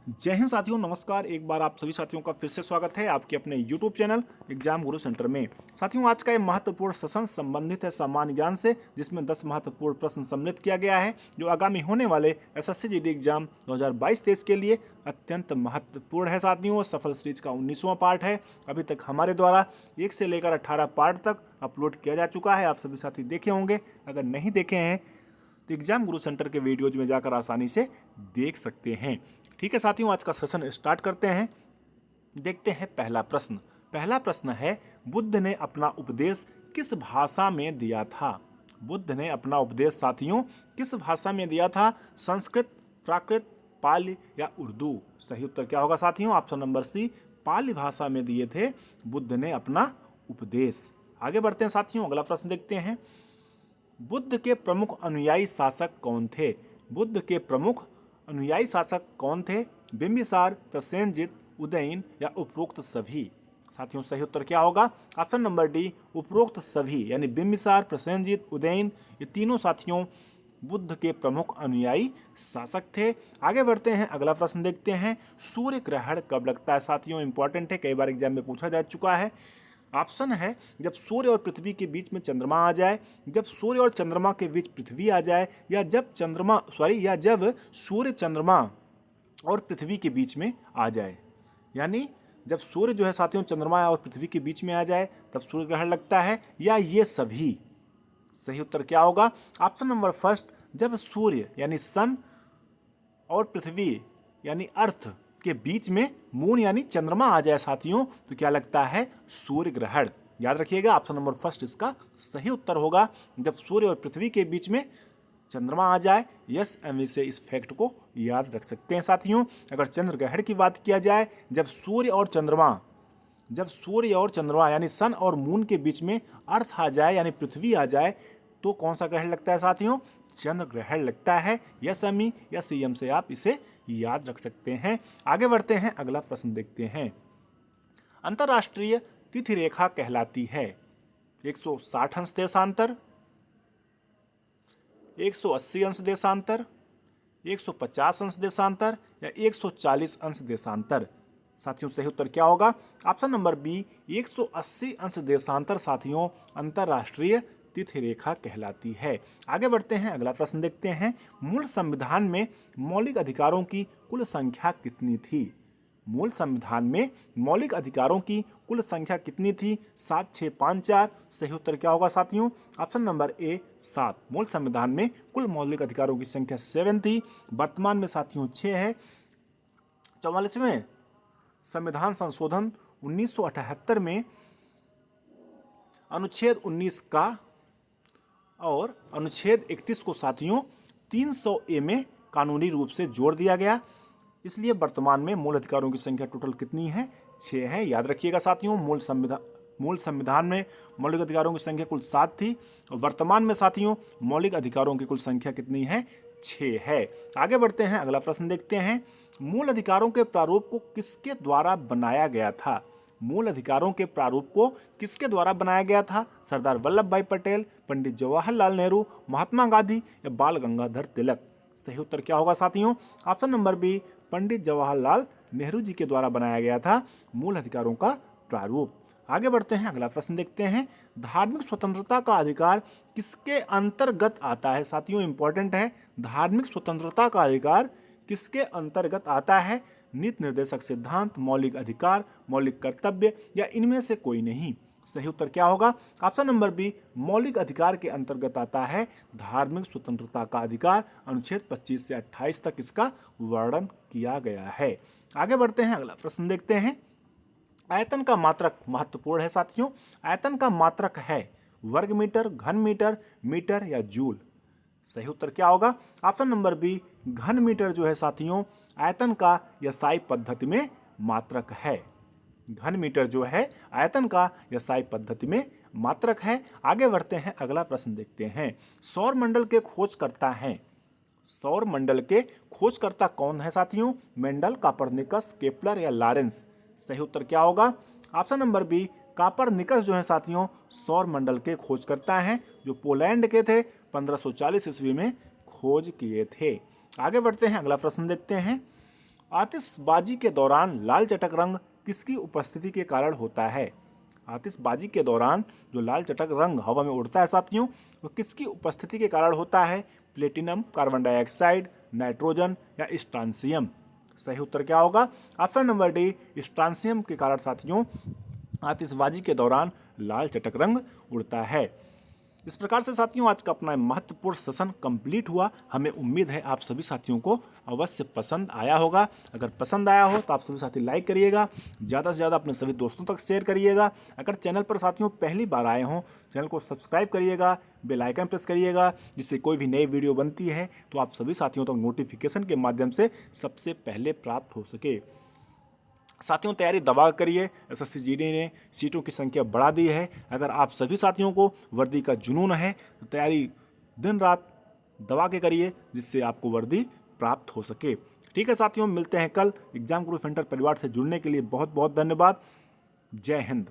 जय हिंद साथियों, नमस्कार। एक बार आप सभी साथियों का फिर से स्वागत है आपके अपने YouTube चैनल एग्जाम गुरु सेंटर में। साथियों, आज का ये महत्वपूर्ण सेशन संबंधित है सामान्य ज्ञान से, जिसमें 10 महत्वपूर्ण प्रश्न सम्मिलित किया गया है जो आगामी होने वाले SSC GD एग्जाम 2022-23 के लिए अत्यंत महत्वपूर्ण है। साथियों, सफल सीरीज का 19वां पार्ट है। अभी तक हमारे द्वारा 1 से लेकर 18 पार्ट तक अपलोड किया जा चुका है। आप सभी साथी देखे होंगे। अगर नहीं देखे हैं तो एग्जाम गुरु सेंटर के वीडियोज में जाकर आसानी से देख सकते हैं। ठीक है साथियों, आज का सेशन स्टार्ट करते हैं। देखते हैं पहला प्रश्न। पहला प्रश्न है, बुद्ध ने अपना उपदेश किस भाषा में दिया था? बुद्ध ने अपना उपदेश साथियों किस भाषा में दिया था? संस्कृत, प्राकृत, पाली या उर्दू? सही उत्तर क्या होगा साथियों? ऑप्शन नंबर सी, पाली भाषा में दिए थे बुद्ध ने अपना उपदेश। आगे बढ़ते हैं साथियों, अगला प्रश्न देखते हैं। बुद्ध के प्रमुख अनुयायी शासक कौन थे? बुद्ध के प्रमुख अनुयायी शासक कौन थे? बिंबिसार, प्रसेनजीत, उदयन या उपरोक्त सभी? साथियों, सही उत्तर क्या होगा? ऑप्शन नंबर डी, उपरोक्त सभी, यानी बिंबिसार, प्रसेनजीत, उदयन, ये तीनों साथियों बुद्ध के प्रमुख अनुयायी शासक थे। आगे बढ़ते हैं, अगला प्रश्न देखते हैं। सूर्य ग्रहण कब लगता है? साथियों, इंपॉर्टेंट है, कई बार एग्जाम में पूछा जा चुका है। ऑप्शन है, जब सूर्य और पृथ्वी के बीच में चंद्रमा आ जाए, जब सूर्य और चंद्रमा के बीच पृथ्वी आ जाए, या जब जब सूर्य, चंद्रमा और पृथ्वी के बीच में आ जाए। यानी जब सूर्य जो है साथियों चंद्रमा और पृथ्वी के बीच में आ जाए तब सूर्य ग्रहण लगता है, या ये सभी? सही उत्तर क्या होगा? ऑप्शन नंबर फर्स्ट, जब सूर्य यानी सन और पृथ्वी यानी अर्थ के बीच में मून यानी चंद्रमा आ जाए साथियों, तो क्या लगता है? सूर्य ग्रहण। याद रखिएगा, ऑप्शन नंबर फर्स्ट इसका सही उत्तर होगा, जब सूर्य और पृथ्वी के बीच में चंद्रमा आ जाए। यस, एम से इस फैक्ट को याद रख सकते हैं साथियों। अगर चंद्र ग्रहण की बात किया जाए, जब सूर्य और चंद्रमा यानी सन और मून के बीच में अर्थ आ जाए यानी पृथ्वी आ जाए, तो कौन सा ग्रहण लगता है साथियों? चंद्र ग्रहण लगता है। यस एम या CM से आप इसे याद रख सकते हैं। आगे बढ़ते हैं, अगला प्रश्न देखते हैं। अंतरराष्ट्रीय तिथि रेखा कहलाती है 160 अंश देशांतर, 180 अंश देशांतर, 150 अंश देशांतर या 140 अंश देशांतर? साथियों, सही उत्तर क्या होगा? ऑप्शन नंबर बी, 180 अंश देशांतर साथियों अंतरराष्ट्रीय तिथि रेखा कहलाती है। आगे बढ़ते हैं, अगला प्रश्न देखते हैं। मूल संविधान में मौलिक अधिकारों की कुल संख्या कितनी थी? मूल संविधान में मौलिक अधिकारों की कुल संख्या कितनी थी? 7, 6, 5, 4? सही उत्तर क्या होगा साथियों? Option number A, 7। मूल संविधान में कुल मौलिक अधिकारों की संख्या 7 थी। वर्तमान में साथियों 6 है। 44वें संविधान संशोधन 1978 में अनुच्छेद 19 का और अनुच्छेद 31 को साथियों 300A में कानूनी रूप से जोड़ दिया गया। इसलिए वर्तमान में मूल अधिकारों की संख्या टोटल कितनी है? 6 है। याद रखिएगा साथियों, मूल संविधान में मौलिक अधिकारों की संख्या कुल 7 थी और वर्तमान में साथियों मौलिक अधिकारों की कुल संख्या कितनी है? 6 है। आगे बढ़ते हैं, अगला प्रश्न देखते हैं। मूल अधिकारों के प्रारूप को किसके द्वारा बनाया गया था? मूल अधिकारों के प्रारूप को किसके द्वारा बनाया गया था? सरदार वल्लभ भाई पटेल, पंडित जवाहरलाल नेहरू, महात्मा गांधी या बाल गंगाधर तिलक? सही उत्तर क्या होगा साथियों? Option number B, Pandit Jawaharlal Nehru ji के द्वारा बनाया गया था मूल अधिकारों का प्रारूप। आगे बढ़ते हैं, अगला प्रश्न देखते हैं। धार्मिक स्वतंत्रता का अधिकार किसके अंतर्गत आता है? साथियों, इंपॉर्टेंट है, धार्मिक स्वतंत्रता का अधिकार किसके अंतर्गत आता है? नीति निर्देशक सिद्धांत, मौलिक अधिकार, मौलिक कर्तव्य या इनमें से कोई नहीं? सही उत्तर क्या होगा? ऑप्शन नंबर बी, मौलिक अधिकार के अंतर्गत आता है धार्मिक स्वतंत्रता का अधिकार। अनुच्छेद 25 से 28 तक इसका वर्णन किया गया है। आगे बढ़ते हैं, अगला प्रश्न देखते हैं। आयतन का मात्रक महत्वपूर्ण है साथियों। आयतन का मात्रक है वर्ग मीटर, घन मीटर, मीटर या जूल? सही उत्तर क्या होगा? ऑप्शन नंबर बी, घन मीटर जो है साथियों आयतन का यसाई पद्धति में मात्रक है। घन मीटर जो है आयतन का यसाई पद्धति में मात्रक है। आगे बढ़ते हैं, अगला प्रश्न देखते हैं। सौर मंडल के खोजकर्ता हैं। सौर मंडल के खोजकर्ता कौन है साथियों? मेंडल, कापरनिकस, केपलर या लॉरेंस? सही उत्तर क्या होगा? ऑप्शन नंबर बी, कापरनिकस जो है साथियों सौर मंडल के खोजकर्ता हैं, जो पोलैंड के थे, 1540 ईस्वी में खोज किए थे। आगे बढ़ते हैं, अगला प्रश्न देखते हैं। आतिशबाजी के दौरान लाल चटक रंग किसकी उपस्थिति के कारण होता है? आतिशबाजी के दौरान जो लाल चटक रंग हवा में उड़ता है साथियों, वो किसकी उपस्थिति के कारण होता है? प्लेटिनम, कार्बन डाइऑक्साइड, नाइट्रोजन या स्ट्रांसियम? सही उत्तर क्या होगा? ऑप्शन नंबर डी, स्ट्रांसियम के कारण साथियों आतिशबाजी के दौरान लाल चटक रंग उड़ता है। इस प्रकार से साथियों आज का अपना महत्वपूर्ण सेशन कंप्लीट हुआ। हमें उम्मीद है आप सभी साथियों को अवश्य पसंद आया होगा। अगर पसंद आया हो तो आप सभी साथी लाइक करिएगा, ज़्यादा से ज़्यादा अपने सभी दोस्तों तक शेयर करिएगा। अगर चैनल पर साथियों पहली बार आए हों, चैनल को सब्सक्राइब करिएगा, बेल आइकन प्रेस करिएगा, जिससे कोई भी नई वीडियो बनती है तो आप सभी साथियों तक नोटिफिकेशन के माध्यम से सबसे पहले प्राप्त हो सके। साथियों तैयारी दबा करिए, एसएससी जीडी ने सीटों की संख्या बढ़ा दी है। अगर आप सभी साथियों को वर्दी का जुनून है तो तैयारी दिन रात दबा के करिए, जिससे आपको वर्दी प्राप्त हो सके। ठीक है साथियों, मिलते हैं कल। एग्जाम गुरु सेंटर परिवार से जुड़ने के लिए बहुत बहुत धन्यवाद। जय हिंद।